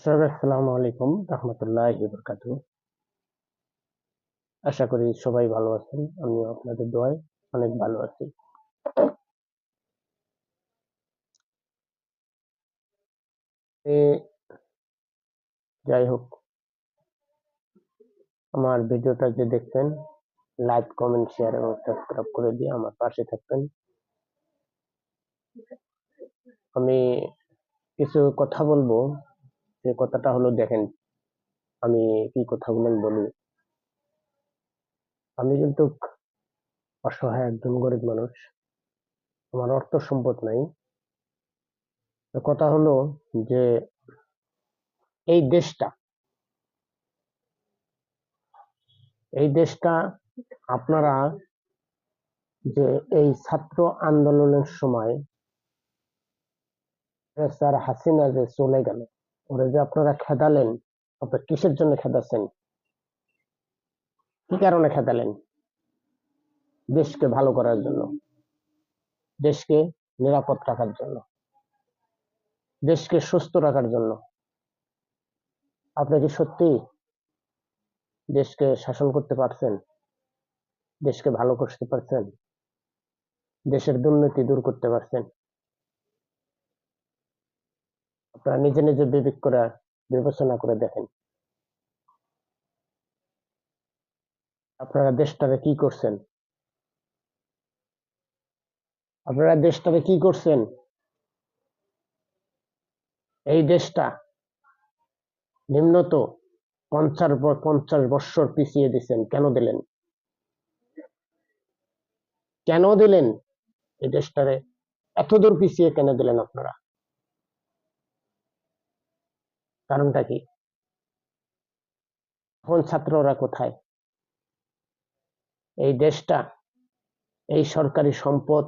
আসসালামু আলাইকুম রহমতুল্লাহি বরকাতু। আশা করি সবাই ভালো আছেন, আমিও আপনাদের দোয়ায় অনেক ভালো আছি। যাই হোক, আমার ভিডিওটা যে দেখছেন, লাইক, কমেন্ট, শেয়ার এবং সাবস্ক্রাইব করে দিয়ে আমার পাশে থাকবেন। আমি কিছু কথা বলবো, যে কথাটা হলো, দেখেন আমি কি কথাগুলো বলি। আমি কিন্তু অসহায় একজন গরিব মানুষ, আমার অর্থ সম্পদ নাই। কথা হলো যে এই দেশটা এই দেশটা আপনারা যে এই ছাত্র আন্দোলনের সময় স্যার হাসিনা যে চলে গেল, ওরা যে আপনারা খেদালেন, আপনার কিসের জন্য খেদাচ্ছেন? কি কারণে খেদালেন? দেশকে ভালো করার জন্য, দেশকে নিরাপদ রাখার জন্য, দেশকে সুস্থ রাখার জন্য। আপনি কি সত্যি দেশকে শাসন করতে পারছেন? দেশকে ভালো করতে পারছেন? দেশের দুর্নীতি দূর করতে পারছেন? আপনারা নিজে নিজে বিবেক করে বিবেচনা করে দেখেন, আপনারা দেশটারে কি করছেন? আপনারা দেশটারে কি করছেন? এই দেশটা নিম্নত 50 বছর পিছিয়ে দিচ্ছেন। কেন দিলেন? কেন দিলেন? এই দেশটারে এতদূর পিছিয়ে কেন দিলেন আপনারা? কারণটা কি? এখন ছাত্ররা কোথায়? এই দেশটা, এই সরকারি সম্পদ,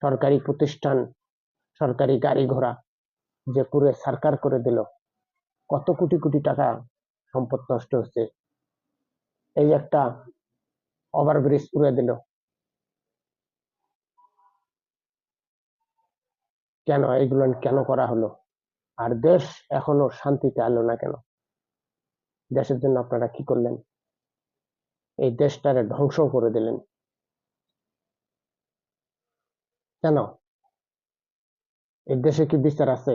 সরকারি প্রতিষ্ঠান, সরকারি গাড়ি ঘোড়া যে পুরো সরকার করে দিল, কত কোটি কোটি টাকা সম্পদ নষ্ট হচ্ছে। এই একটা ওভারব্রিজ পুরে দিল, কেন এগুলো কেন করা হলো? আর দেশ এখনো শান্তিতে আলো না কেন? দেশের জন্য আপনারা কি করলেন? এই দেশটারে ধ্বংস করে দিলেন কেন? এই দেশে কি বিচার আছে?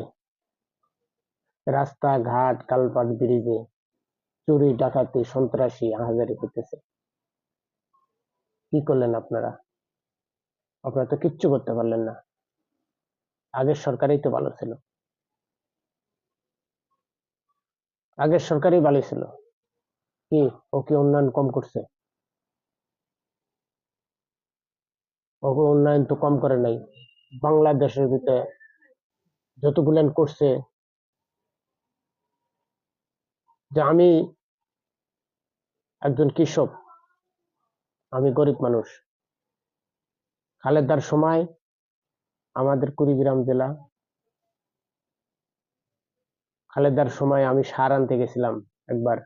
রাস্তাঘাট, কালপাট, ব্রিজে চুরি, ডাকাতি, সন্ত্রাসী আহাজারি হইতেছে। কি করলেন আপনারা? আপনারা তো কিচ্ছু করতে পারলেন না। আগের সরকারই তো ভালো ছিল, আগের সরকারই ভালো ছিল। কি ও কি উন্নয়ন কম করছে? ওকে উন্নয়ন তো কম করে নাই। বাংলাদেশের ভিতরে যতগুলেন করছে, যে আমি একজন কৃষক, আমি গরিব মানুষ। খালেদার সময় আমাদের কুড়িগ্রাম জেলা, খালেদার সময় আমি সার আনতে গেছিলাম একবার।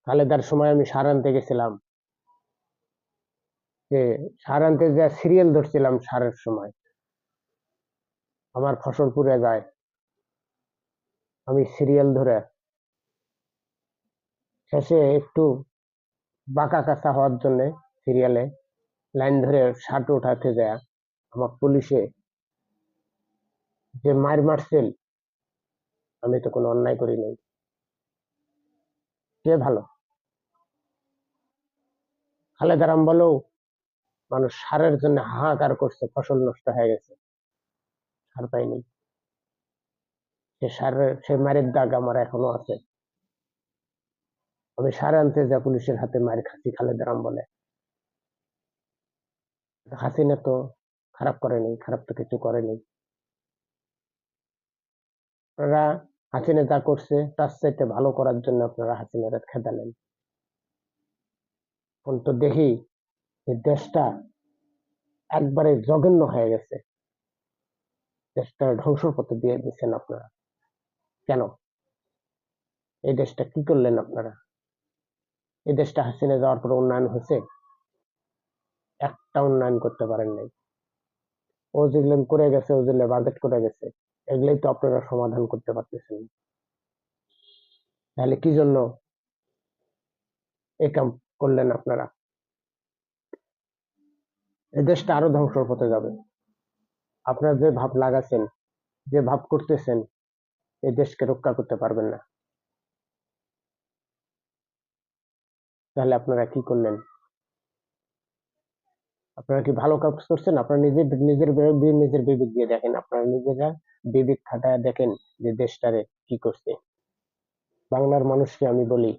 খালেদার সময় আমি সার আনতে গেছিলাম, যে সার আনতে যা সিরিয়াল ধরছিলাম, সারের সময় আমার ফসল পুড়ে যায়। আমি সিরিয়াল ধরে শেষে একটু বাঁকা কাঁচা হওয়ার জন্য সিরিয়ালে লাইন ধরে সার উঠাতে যায়, আমার পুলিশে যে মার মারছিল, আমি তো কোনো অন্যায় করি নাই। কে ভালো? খালেদার আমবলেও মানুষ সারের জন্য হাহাকার করছে, ফসল নষ্ট হয়ে গেছে, সার পাইনি। সে সারের, সে মারের দাগ আমার এখনো আছে। আমি সার আনতে যা পুলিশের হাতে মার খাচ্ছি খালেদার আমবলে। হাসিনা তো খারাপ করেনি, খারাপ তো কিছু করেনি। আপনারা হাসিনা যা করছে তার চাইতে ভালো করার জন্য আপনারা হাসিনারে খেদালেন। এখন তো দেখি এই দেশটা একবারে জঘন্য হয়ে গেছে, দেশটা ধ্বংসর পথে দিয়ে দিচ্ছেন আপনারা। কেন? এই দেশটা কি করলেন আপনারা? এই দেশটা হাসিনা যাওয়ার পর উন্নয়ন হয়েছে? একটা উন্নয়ন করতে পারেন নাই। ও যেগুলো করে গেছে, ও যেগুলো বাজেট করে গেছে, এগুলোই তো আপনারা সমাধান করতে পারতেছেন না। তাহলে কি জন্য এই কাম করলেন আপনারা? এই দেশটা আরো ধ্বংসের পথে যাবে। আপনারা যে ভাব লাগাচ্ছেন, যে ভাব করতেছেন, এই দেশকে রক্ষা করতে পারবেন না। তাহলে আপনারা কি করলেন? আপনারা কি ভালো কাজ করছেন? আপনারা নিজের নিজের নিজের বিবেক দিয়ে দেখেন, আপনারা নিজেরা বিবেক খাটায় দেখেন যে দেশটারে কি করছে। বাংলার মানুষকে আমি বলি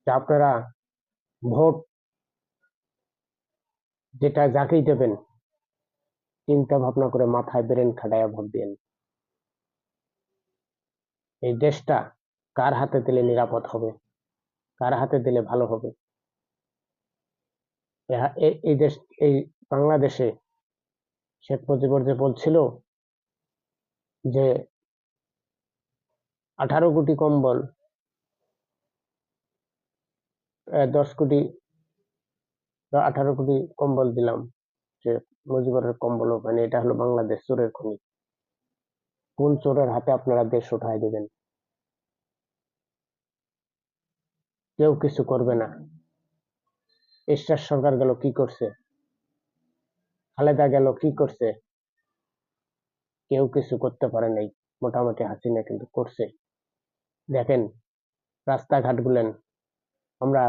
যে আপনারা ভোট যেটা যাকেই দেবেন, চিন্তা ভাবনা করে মাথায় ব্রেন খাটায়া ভোট দিন। এই দেশটা কার হাতে দিলে নিরাপদ হবে, কার হাতে দিলে ভালো হবে। এই দেশ, এই বাংলাদেশে শেখ মুজিবুর যে বলছিল যে 18 কোটি কম্বল, 10 কোটি, 18 কোটি কম্বল দিলাম, যে মুজিবুরের কম্বল মানে এটা হলো বাংলাদেশ চোরের খনি। কোন চোরের হাতে আপনারা দেশ উঠাই দেবেন? কেউ কিছু করবে না। এরশাদ সরকার গেল কি করছে, খালেদা গেল কি করছে? কেউ কিছু করতে পারে নাই। মোটামুটি হাসিনা কিন্তু করছে। দেখেন রাস্তাঘাট গুলেন, আমরা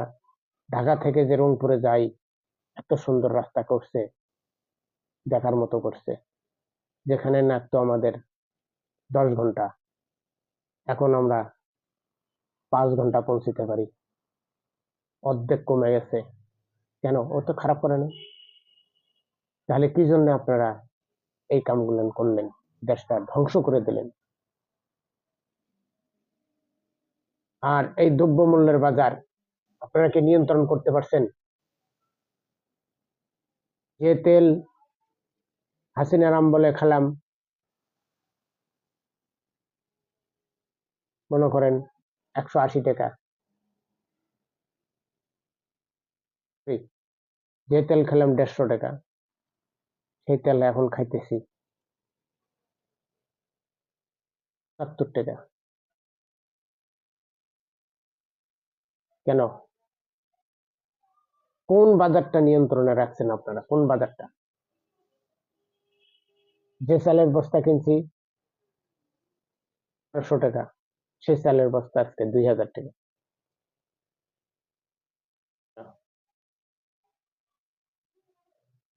ঢাকা থেকে যে রংপুরে যাই, এত সুন্দর রাস্তা করছে, দেখার মতো করছে। যেখানে লাগতো আমাদের 10 ঘন্টা, এখন আমরা 5 ঘন্টা পৌঁছিতে পারি, অর্ধেক কমে গেছে। কেন? ও তো খারাপ করে না। তাহলে কি জন্য আপনারা এই কামগুলো করলেন? দেশটা ধ্বংস করে দিলেন। আর এই দ্রব্যমূল্যের বাজার আপনারা কি নিয়ন্ত্রণ করতে পারছেন? যে তেল হাসিনার আমলে খেলাম, মনে করেন 180 টাকা, যে তেল খেলাম 150 টাকা, সেই তেল এখন খাইতেছি 70 টাকা। কেন? কোন বাজারটা নিয়ন্ত্রণে রাখছেন আপনারা? কোন বাজারটা? যে চালের বস্তা কিনছি 500 টাকা, সেই চালের বস্তা আজকে 2000 টাকা।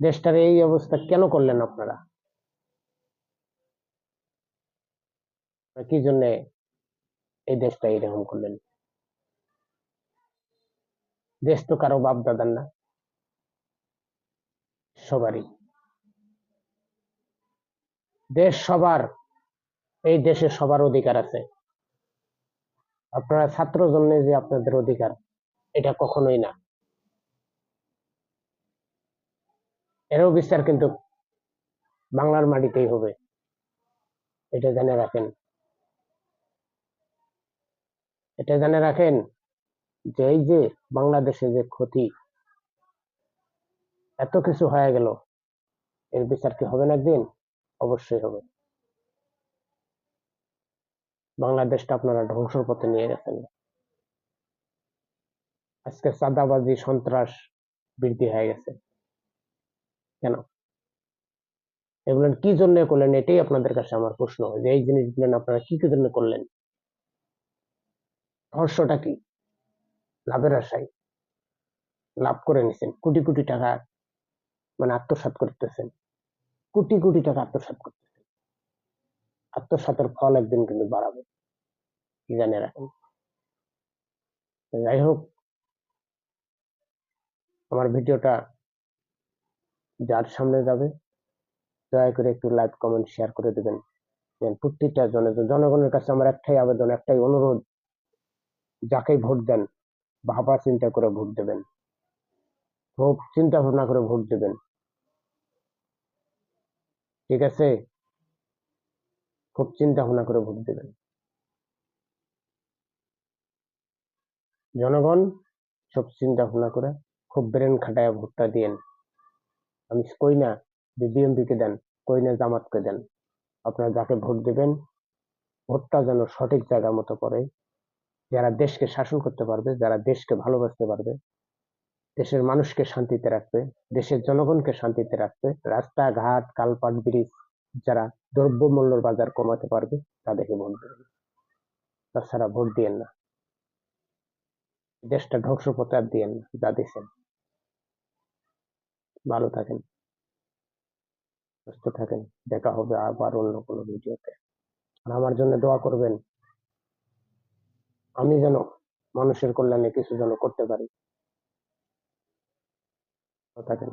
দেশটার এই অবস্থা কেন করলেন আপনারা? কি জন্য এই দেশটা এরকম করলেন? দেশ তো কারো বাপ দাদার না, সবারই। দেশ সবার, এই দেশে সবার অধিকার আছে। আপনারা ছাত্র জন্য যে আপনাদের অধিকার, এটা কখনোই না। এরও বিচার কিন্তু বাংলার মাটিতেই হবে, এটা জেনে রাখেন। এটা জেনে রাখেন যে এই যে বাংলাদেশে যে ক্ষতি, এত কিছু হয়ে গেল, এর বিচার কি হবে না একদিন? অবশ্যই হবে। বাংলাদেশটা আপনারা ধ্বংসের পথে নিয়ে গেছেন। আজকে চাঁদাবাজি সন্ত্রাস বৃদ্ধি হয়ে গেছে। কেন? এগুলো কি জন্য করলেন? এটাই আপনাদের কাছে আমার প্রশ্ন, যে এই জিনিসগুলো আপনারা কি জন্য করলেন? রহস্যটা কি? লাভের আশায় লাভ করে নিছেন, কোটি কোটি টাকা মানে আত্মসাৎ করতেছেন, কোটি কোটি টাকা আত্মসাৎ করতেছেন। আত্মসাতের ফল একদিন কিন্তু বাড়াবে, কি জানে রাখেন। যাই হোক, আমার ভিডিওটা যার সামনে যাবে, দয়া করে একটু লাইক কমেন্ট শেয়ার করে দেবেন। প্রত্যেকটা জনগণের কাছে আমার একটাই আবেদন, একটাই অনুরোধ, যাকেই ভোট দেন ভাবা চিন্তা করে ভোট দেবেন, খুব চিন্তা ভাবনা করে ভোট দেবেন। ঠিক আছে? খুব চিন্তা ভাবনা করে ভোট দেবেন। জনগণ সব চিন্তা ভাবনা করে খুব ব্রেন খাটায় ভোটটা দিয়েন। আমি কই না যে বিএনপি কে দেন, কই না জামাতকে দেন, আপনারা যাকে ভোট দেবেন ভোটটা যেন সঠিক জায়গা মতো পড়ে, যারা দেশকে শাসন করতে পারবে, যারা দেশকে ভালোবাসতে পারবে, দেশের মানুষকে শান্তিতে রাখবে, দেশের জনগণকে শান্তিতে রাখবে, রাস্তাঘাট কালপাট ব্রিজ, যারা দ্রব্যমূল্যের বাজার কমাতে পারবে তাদেরকে ভোট দেবেন। তাছাড়া ভোট দিয়েন না, দেশটা ধ্বংসপথে আর দিয়েন না যা দিচ্ছেন। ভালো থাকেন, সুস্থ থাকেন, দেখা হবে আবার অন্য কোনো ভিডিওতে। আর আমার জন্য দোয়া করবেন, আমি যেন মানুষের কল্যাণে কিছু যেন করতে পারি। ভালো থাকেন।